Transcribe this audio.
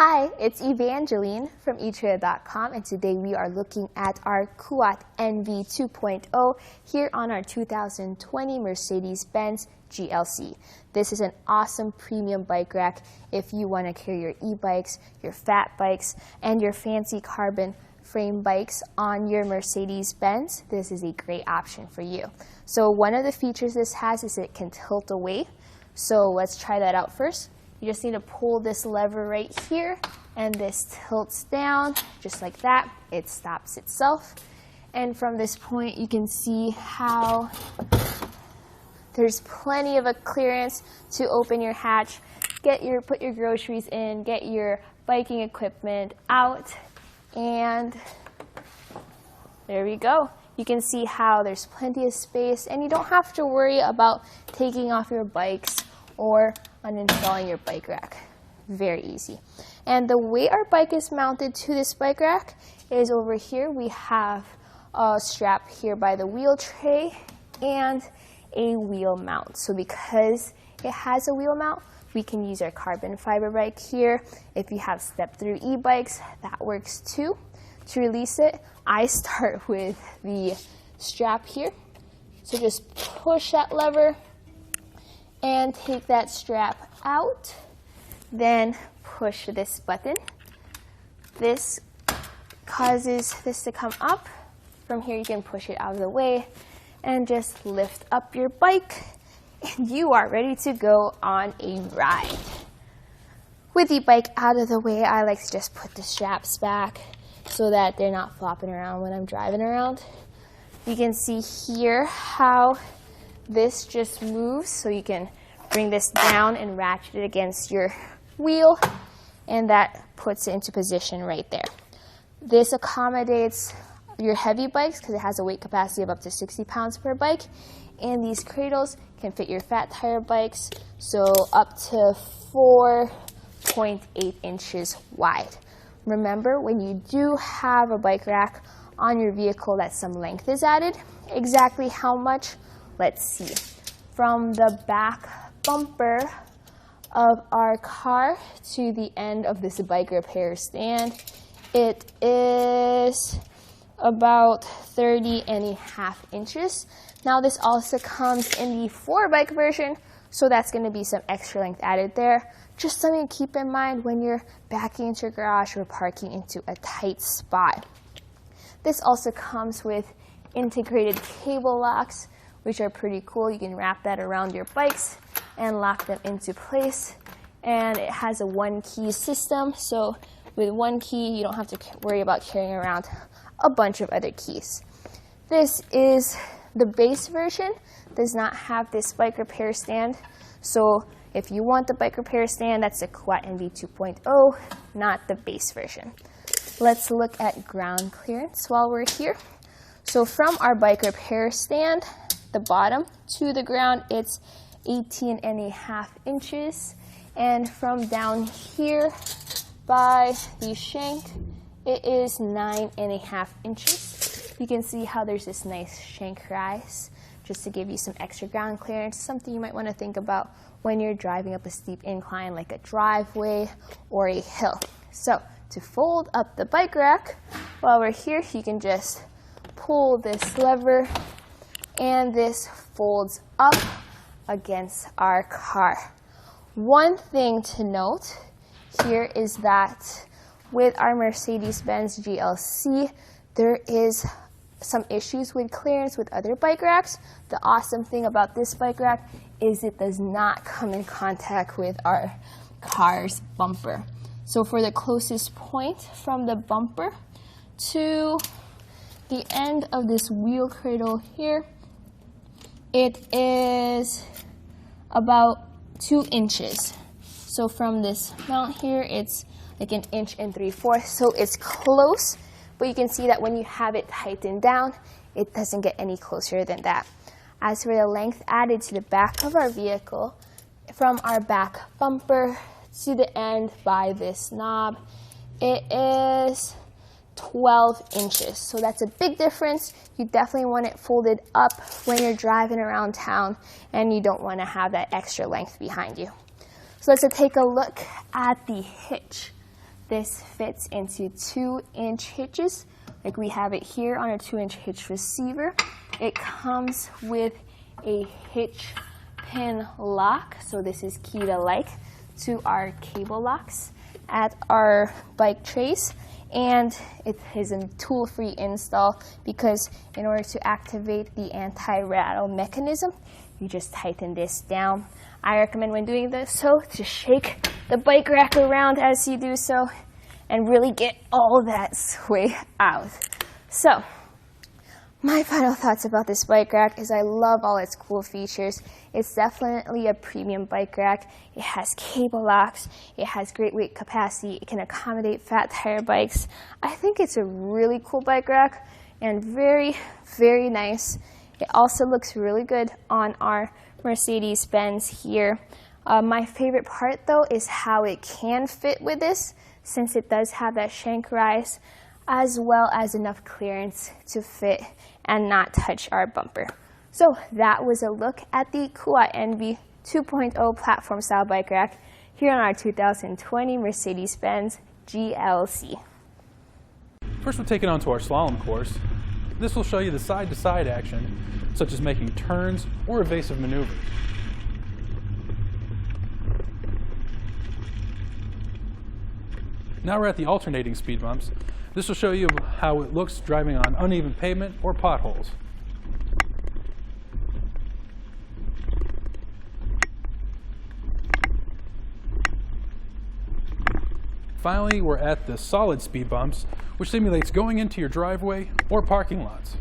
Hi, it's Eve Angeline from etrailer.com, and today we are looking at our Kuat NV 2.0 here on our 2020 Mercedes-Benz GLC. This is an awesome premium bike rack if you want to carry your e-bikes, your fat bikes, and your fancy carbon frame bikes on your Mercedes-Benz. This is a great option for you. So one of the features this has is it can tilt away. So let's try that out first. You just need to pull this lever right here, and this tilts down just like that. It stops itself. And from this point, you can see how there's plenty of a clearance to open your hatch, put your groceries in, get your biking equipment out, and there we go. You can see how there's plenty of space, and you don't have to worry about taking off your bikes or uninstalling your bike rack. Very easy. And the way our bike is mounted to this bike rack is over here. We have a strap here by the wheel tray and a wheel mount. So because it has a wheel mount, we can use our carbon fiber bike here. If you have step-through e-bikes, that works too. To release it, I start with the strap here. So just push that lever and take that strap out, then push this button. This causes this to come up. From here you can push it out of the way and just lift up your bike, and you are ready to go on a ride. With the bike out of the way, I like to just put the straps back so that they're not flopping around when I'm driving around. You can see here how this just moves, so you can bring this down and ratchet it against your wheel, and that puts it into position right there. This accommodates your heavy bikes because it has a weight capacity of up to 60 pounds per bike, and these cradles can fit your fat tire bikes, so up to 4.8 inches wide. Remember, when you do have a bike rack on your vehicle that some length is added, exactly how much? Let's see. From the back bumper of our car to the end of this bike repair stand, it is about 30.5 inches. Now this also comes in the 4-bike version, so that's going to be some extra length added there. Just something to keep in mind when you're backing into your garage or parking into a tight spot. This also comes with integrated cable locks, which are pretty cool. You can wrap that around your bikes and lock them into place. And it has a one-key system, so with one key, you don't have to worry about carrying around a bunch of other keys. This is the base version, does not have this bike repair stand. So if you want the bike repair stand, that's the Kuat NV 2.0, not the base version. Let's look at ground clearance while we're here. So from our bike repair stand, the bottom to the ground, it's 18.5 inches. And from down here by the shank, it is 9.5 inches. You can see how there's this nice shank rise, just to give you some extra ground clearance, something you might want to think about when you're driving up a steep incline like a driveway or a hill. So to fold up the bike rack, while we're here, you can just pull this lever, and this folds up against our car. One thing to note here is that with our Mercedes-Benz GLC, there is some issues with clearance with other bike racks. The awesome thing about this bike rack is it does not come in contact with our car's bumper. So for the closest point from the bumper to the end of this wheel cradle here, it is about 2 inches. So from this mount here, it's like 1 3/4 inches. So it's close, but you can see that when you have it tightened down, it doesn't get any closer than that. As for the length added to the back of our vehicle, from our back bumper to the end by this knob, it is 12 inches. So that's a big difference. You definitely want it folded up when you're driving around town, and you don't want to have that extra length behind you. So let's take a look at the hitch. This fits into 2-inch hitches, like we have it here on a 2-inch hitch receiver. It comes with a hitch pin lock, so this is key to our cable locks at our bike trays. And it is a tool-free install because in order to activate the anti-rattle mechanism, you just tighten this down. I recommend when doing this to shake the bike rack around as you do so and really get all that sway out. So, my final thoughts about this bike rack is I love all its cool features. It's definitely a premium bike rack. It has cable locks, it has great weight capacity, it can accommodate fat tire bikes. I think it's a really cool bike rack and very, very nice. It also looks really good on our Mercedes-Benz here. My favorite part though is how it can fit with this, since it does have that shank rise, as well as enough clearance to fit and not touch our bumper. So that was a look at the Kuat NV 2.0 platform style bike rack here on our 2020 Mercedes-Benz GLC. First we'll take it onto our slalom course. This will show you the side-to-side action, such as making turns or evasive maneuvers. Now we're at the alternating speed bumps. This will show you how it looks driving on uneven pavement or potholes. Finally, we're at the solid speed bumps, which simulates going into your driveway or parking lots.